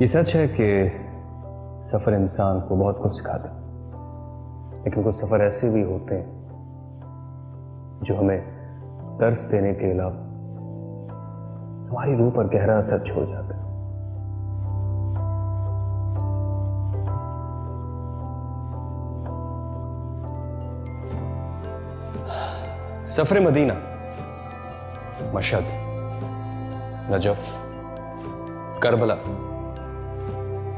ये सच है कि सफ़र इंसान को बहुत कुछ सिखाता है, लेकिन कुछ सफ़र ऐसे भी होते हैं जो हमें दर्स देने के अलावा हमारी रूह पर गहरा असर छोड़ जाते हैं। सफ़र Medina, Mashhad, Najaf, Karbala,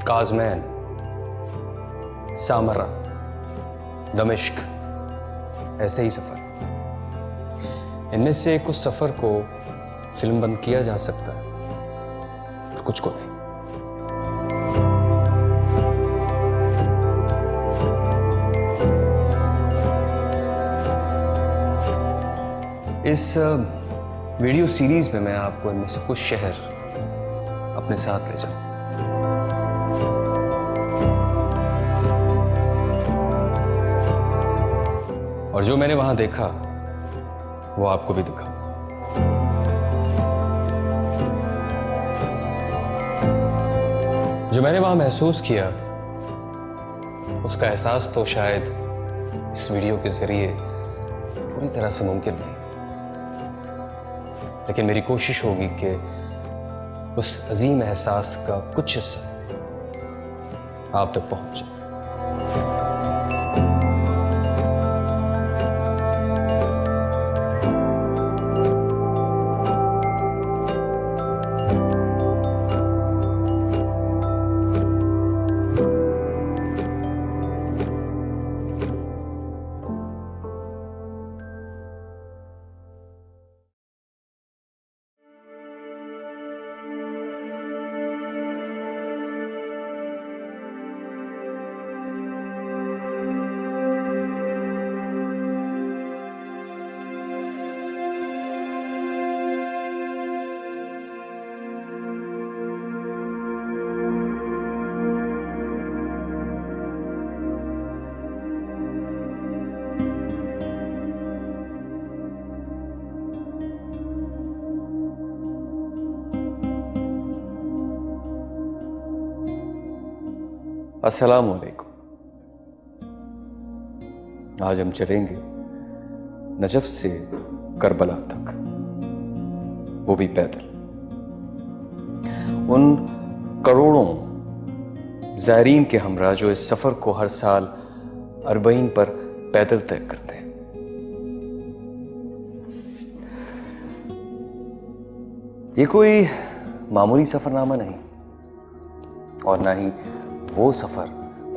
Kazmain, Samra, दमिश्क, ऐसे ही सफ़र। इनमें से कुछ सफ़र को फिल्म बंद किया जा सकता है और कुछ को नहीं। इस वीडियो सीरीज में मैं आपको इनमें से कुछ शहर अपने साथ ले जाऊं। और जो मैंने वहां देखा वो आपको भी दिखा। जो मैंने वहां महसूस किया उसका एहसास तो शायद इस वीडियो के जरिए पूरी तरह से मुमकिन नहीं, लेकिन मेरी कोशिश होगी कि उस अजीम एहसास का कुछ हिस्सा आप तक पहुंच जाए। अस्सलामु अलैकुम। आज हम चलेंगे नजफ से करबला तक, वो भी पैदल। उन करोड़ों ज़ायरीन के हमरा जो इस सफर को हर साल अरबईन पर पैदल तय करते हैं। ये कोई मामूली सफरनामा नहीं और ना ही वो सफर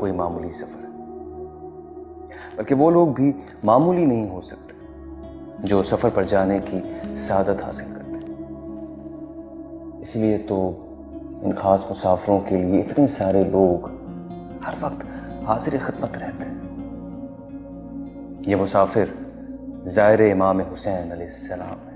कोई मामूली सफर है, बल्कि वो लोग भी मामूली नहीं हो सकते जो सफर पर जाने की सादत हासिल करते हैं। इसलिए तो इन खास मुसाफिरों के लिए इतने सारे लोग हर वक्त हाजिर खिदमत रहते हैं। ये मुसाफिर ज़ायर इमाम हुसैन अलैहिस्सलाम है।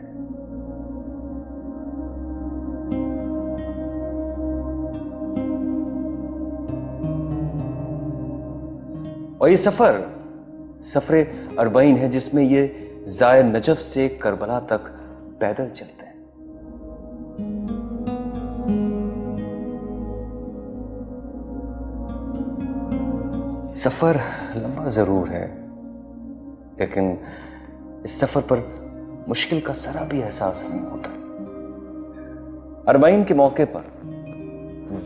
और ये सफर अरबईन है जिसमें ये ज़ायर नजफ से करबला तक पैदल चलते हैं। सफर लंबा जरूर है, लेकिन इस सफर पर मुश्किल का जरा भी एहसास नहीं होता। अरबईन के मौके पर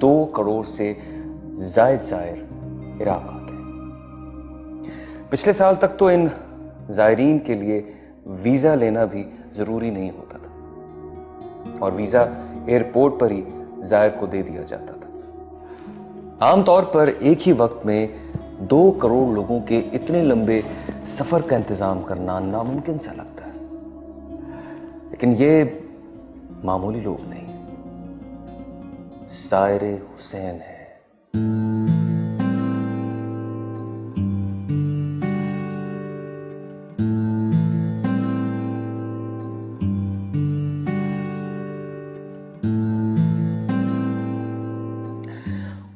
2 करोड़ से जायद ज़ायर इराक आते हैं। पिछले साल तक तो इन ज़ायरीन के लिए वीज़ा लेना भी ज़रूरी नहीं होता था और वीज़ा एयरपोर्ट पर ही ज़ायर को दे दिया जाता था। आमतौर पर एक ही वक्त में 2 करोड़ लोगों के इतने लंबे सफ़र का इंतज़ाम करना नामुमकिन सा लगता है, लेकिन ये मामूली लोग नहीं, ज़ायर हुसैन है।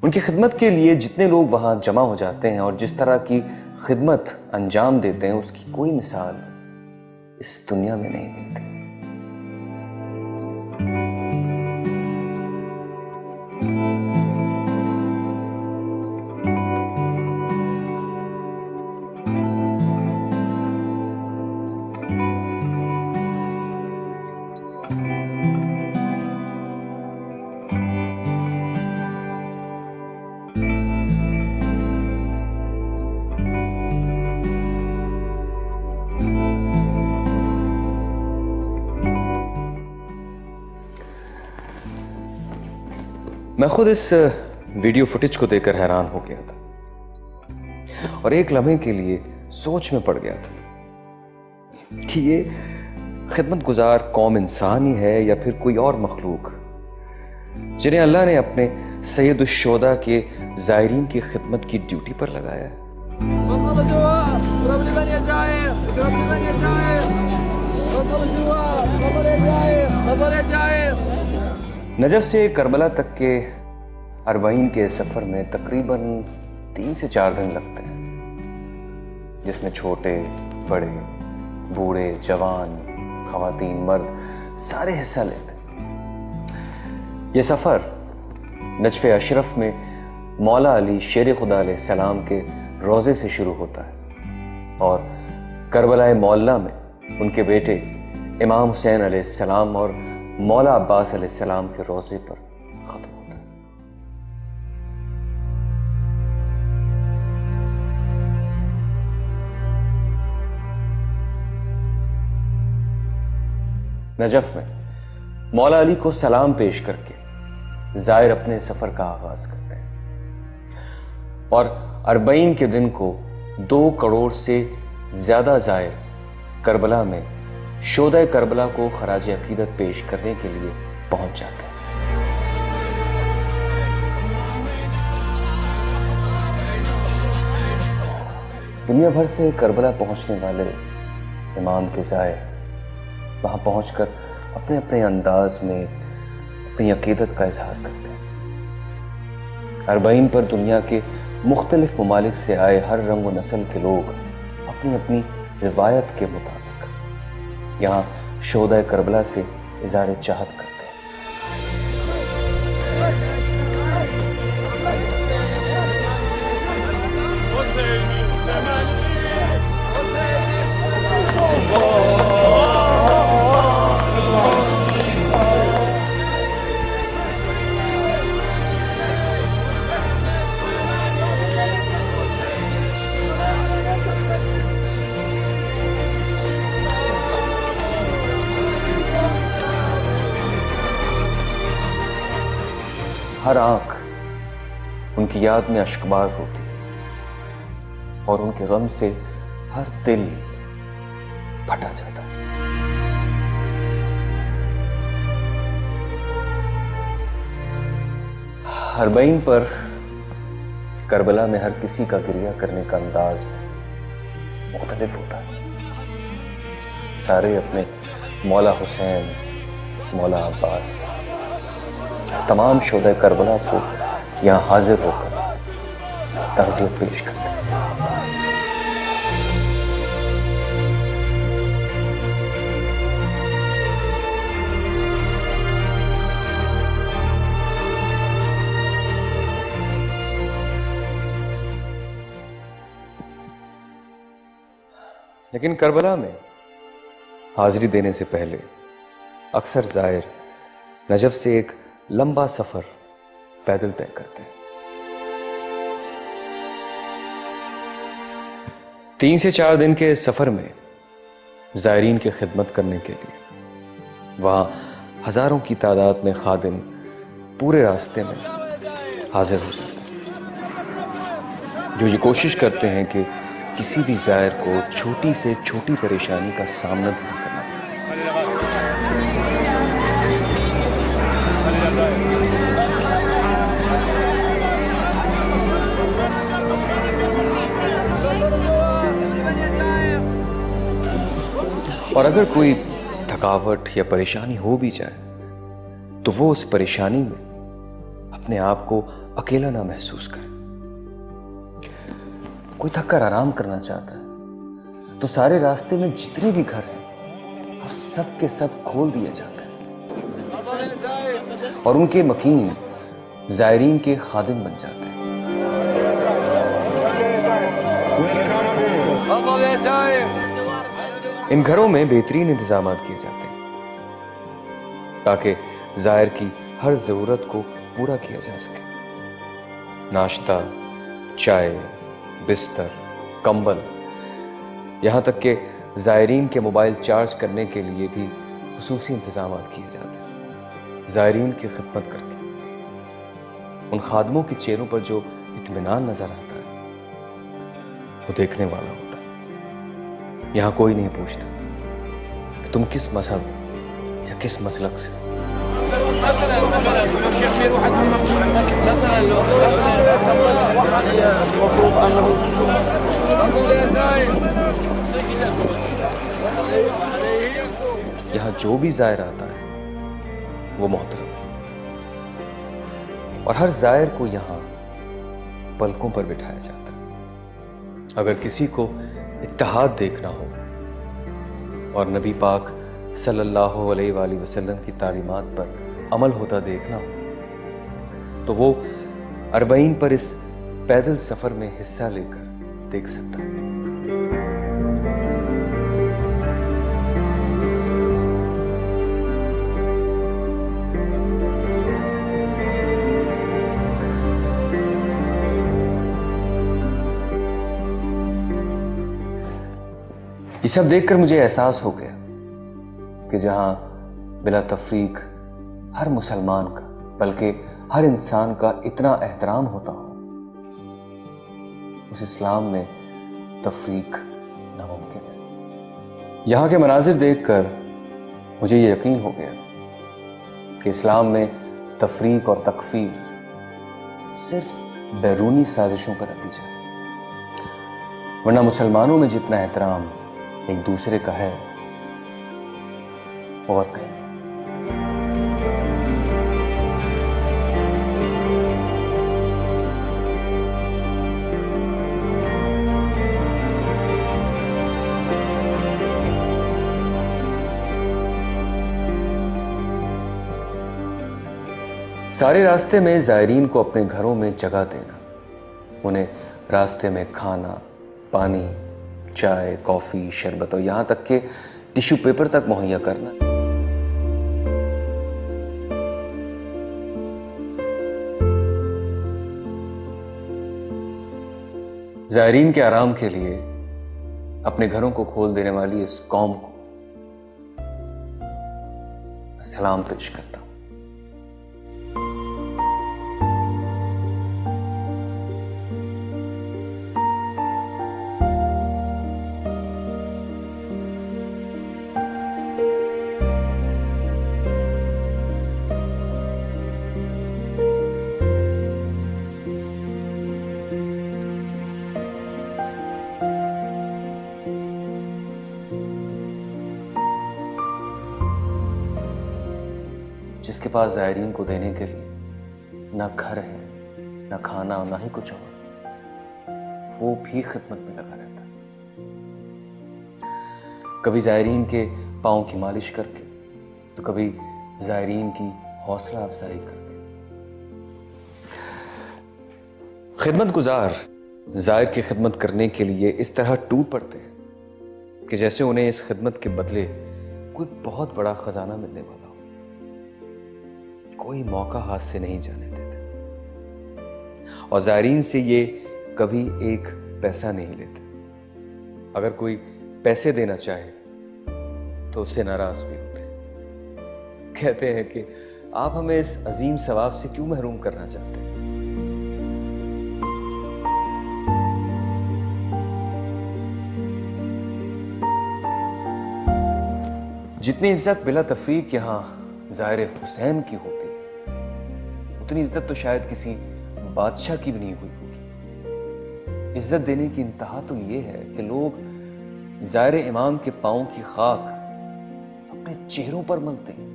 उनकी खिदमत के लिए जितने लोग वहां जमा हो जाते हैं और जिस तरह की खिदमत अंजाम देते हैं उसकी कोई मिसाल इस दुनिया में नहीं मिलती। मैं खुद इस वीडियो फुटेज को देखकर हैरान हो गया था और एक लम्हे के लिए सोच में पड़ गया था कि ये खिदमत गुजार कौम इंसान ही है या फिर कोई और मखलूक जिन्हें अल्लाह ने अपने सैयदुश्शोदा के ज़ायरीन की खिदमत की ड्यूटी पर लगाया है। नजफ से करबला तक के अरबाइन के सफर में तकरीबन 3 से 4 दिन लगते हैं, जिसमें छोटे बड़े बूढ़े जवान खवातीन मर्द सारे हिस्सा लेते हैं। ये सफर नजफ़े अशरफ में मौला अली शेर खुदा अलैहिस्सलाम के रोज़े से शुरू होता है और करबला मौला में उनके बेटे इमाम हुसैन अलैहिस्सलाम और मौला अब्बास अलैहिस्सलाम के रोज़े पर ख़त्म होता है। नजफ में मौला अली को सलाम पेश करके ज़ायर अपने सफ़र का आगाज़ करते हैं और अरबईन के दिन को 2 करोड़ से ज़्यादा ज़ायर करबला में शोदा करबला को खराज अकीदत पेश करने के लिए पहुंच जाते हैं। दुनिया भर से करबला पहुंचने वाले इमाम के ज़ायर वहां पहुंचकर अपने अपने अंदाज में अपनी अकीदत का इजहार करते हैं। अरबईन पर दुनिया के मुख्तलिफ ममालिक से आए हर रंग व नस्ल के लोग अपनी अपनी रिवायत के मुताबिक यहाँ शोदा करबला से इज़हार चाहत करते हैं। हर आंख उनकी याद में अश्कबार होती है और उनके गम से हर दिल फटा जाता है। अरबईन पर करबला में हर किसी का गिरिया करने का अंदाज मुख्तलिफ होता है। सारे अपने मौला हुसैन, मौला अब्बास, तमाम शोदा करबला को यहाँ हाजिर होकर ताज़ियत पेश करते हैं। लेकिन करबला में हाजिरी देने से पहले अक्सर ज़ायर नजफ से एक लंबा सफर पैदल तय करते हैं। 3 से 4 दिन के सफर में ज़ायरीन की खिदमत करने के लिए वहां हजारों की तादाद में खादिम पूरे रास्ते में हाजिर हो जाते हैं, जो ये कोशिश करते हैं कि किसी भी ज़ायर को छोटी से छोटी परेशानी का सामना नहीं करना। और अगर कोई थकावट या परेशानी हो भी जाए तो वो उस परेशानी में अपने आप को अकेला ना महसूस करे। कोई थक कर आराम करना चाहता है तो सारे रास्ते में जितने भी घर हैं वो सब के सब खोल दिए जाते हैं और उनके मकीन ज़ायरीन के खादिम बन जाते हैं। इन घरों में बेहतरीन इंतजाम किए जाते हैं ताकि ज़ायर की हर ज़रूरत को पूरा किया जा सके। नाश्ता, चाय, बिस्तर, कंबल, यहाँ तक कि ज़ायरीन के मोबाइल चार्ज करने के लिए भी खुसूसी इंतजाम किए जाते हैं। ज़ायरीन की खिदमत करके उन खादमों के चेहरों पर जो इत्मीनान नजर आता है वो देखने वाला होता है। यहां कोई नहीं पूछता कि तुम किस मजहब या किस मसलक से। यहां जो भी जायर आता है वो मोहतरम है और हर जायर को यहां पलकों पर बिठाया जाता है। अगर किसी को इत्तेहाद देखना हो और नबी पाक सल्लल्लाहु अलैहि वसल्लम की तालीमात पर अमल होता देखना हो तो वो अरबईन पर इस पैदल सफर में हिस्सा लेकर देख सकता है। ये सब देखकर मुझे एहसास हो गया कि जहां बिला तफरीक हर मुसलमान का बल्कि हर इंसान का इतना एहतराम होता हो, उस इस्लाम में तफरीक नामुमकिन है। यहां के मनाजिर देखकर मुझे ये यकीन हो गया कि इस्लाम में तफरीक और तकफीर सिर्फ बैरूनी साजिशों का नतीजा है, वरना मुसलमानों में जितना एहतराम एक दूसरे का है और कहीं। सारे रास्ते में ज़ायरीन को अपने घरों में जगह देना, उन्हें रास्ते में खाना, पानी, चाय, कॉफी, शरबत और यहां तक के टिश्यू पेपर तक मुहैया करना। ज़ायरीन के आराम के लिए अपने घरों को खोल देने वाली इस कौम को सलाम पेश करता हूं। जिसके पास ज़ायरीन को देने के लिए ना घर है, ना खाना, ना ही कुछ और, वो भी खिदमत में लगा रहता है। कभी ज़ायरीन के पाँव की मालिश करके, तो कभी ज़ायरीन की हौसला अफजाई करके। खिदमत गुजार ज़ायर की खिदमत करने के लिए इस तरह टूट पड़ते हैं कि जैसे उन्हें इस खिदमत के बदले कोई बहुत बड़ा खजाना मिलने वाला हो। कोई मौका हाथ से नहीं जाने देते और ज़ायरीन से ये कभी एक पैसा नहीं लेते। अगर कोई पैसे देना चाहे तो उससे नाराज भी होते हैं। कहते हैं कि आप हमें इस अजीम सवाब से क्यों महरूम करना चाहते हैं। जितनी इज्जत बिला तफरीक यहां ज़ाहिर हुसैन की होती, उतनी इज्जत तो शायद किसी बादशाह की भी नहीं हुई होगी। इज्जत देने की इंतहा तो ये है कि लोग ज़ाहिर इमाम के पांव की खाक अपने चेहरों पर मलते हैं,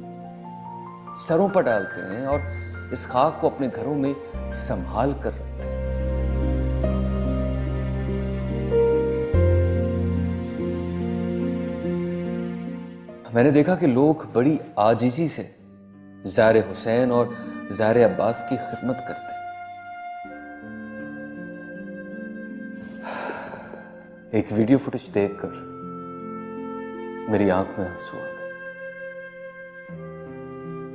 सरों पर डालते हैं और इस खाक को अपने घरों में संभाल कर रखते हैं। मैंने देखा कि लोग बड़ी आजिज़ी से ज़ाहिर हुसैन और ज़ाहिर अब्बास की खिदमत करते हैं। एक वीडियो फुटेज देखकर मेरी आंख में आंसू आ गए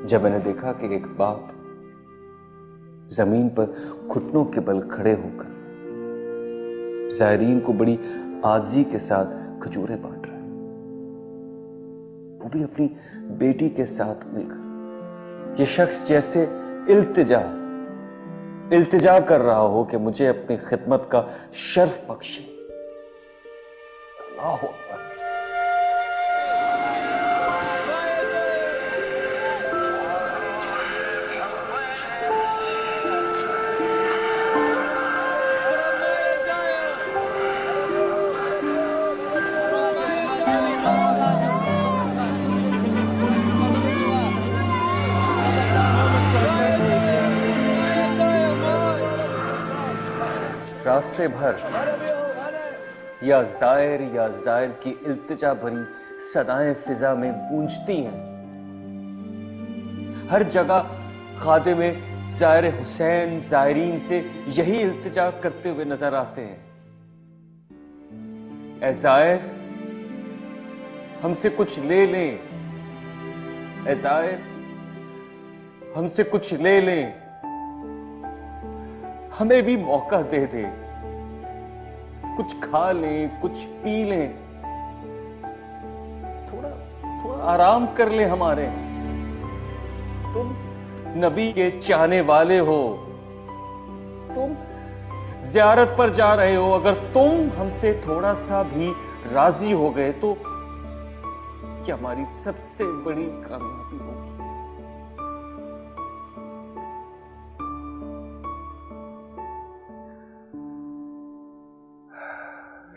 जब मैंने देखा कि एक बाप जमीन पर घुटनों के बल खड़े होकर ज़ायरीन को बड़ी आजिज़ी के साथ खजूरें बांट रहा है, वो भी अपनी बेटी के साथ मिलकर। ये शख्स जैसे इल्तिजा इल्तिजा कर रहा हो कि मुझे अपनी खिदमत का शर्फ बख्शे। अल्लाह अकबर। रास्ते भर या जायर की इल्तिजा भरी सदाएं फिजा में गूंजती हैं। हर जगह खादिमे जायर हुसैन जायरीन से यही इल्तिजा करते हुए नजर आते हैं। ऐ जायर, हमसे कुछ ले लें। ऐ जायर, हमसे कुछ ले लें। हमें भी मौका दे दे, कुछ खा लें, कुछ पी लें, थोड़ा थोड़ा आराम कर ले हमारे। तुम नबी के चाहने वाले हो, तुम ज़ियारत पर जा रहे हो। अगर तुम हमसे थोड़ा सा भी राजी हो गए तो क्या हमारी सबसे बड़ी कामयाबी होगी।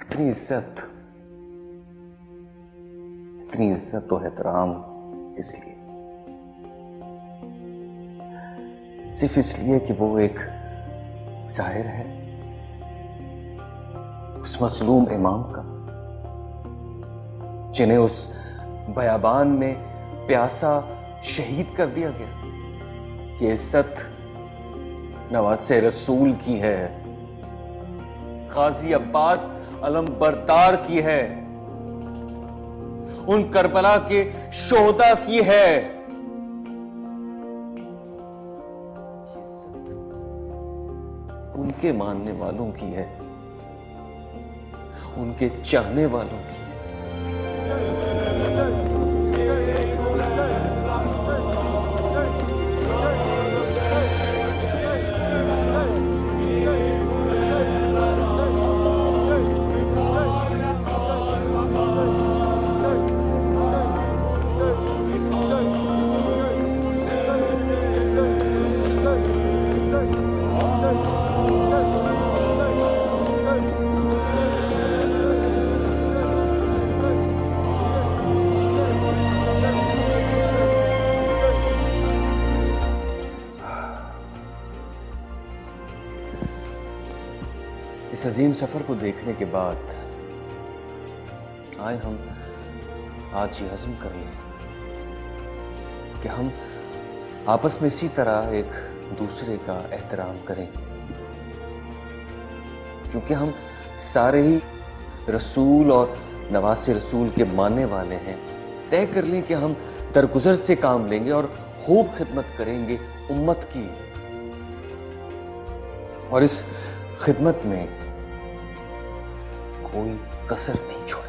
इतनी इज्जत तो एहतराम इसलिए, सिर्फ इसलिए कि वो एक जाहिर है उस मजलूम इमाम का, जिन्हें उस बयाबान में प्यासा शहीद कर दिया गया। ये इज्जत नवासे रसूल की है, गाजी अब्बास अलमबरदार की है, उन करबला के शोहदा की है। उनके मानने वालों की है, उनके चाहने वालों की। इस अजीम सफर को देखने के बाद आए हम आज ये हज़म कर लें कि हम आपस में इसी तरह एक दूसरे का एहतराम करेंगे, क्योंकि हम सारे ही रसूल और नवासे रसूल के मानने वाले हैं। तय कर लें कि हम दरगुजर से काम लेंगे और खूब खिदमत करेंगे उम्मत की, और इस खिदमत में कोई कसर नहीं छोड़ेंगे।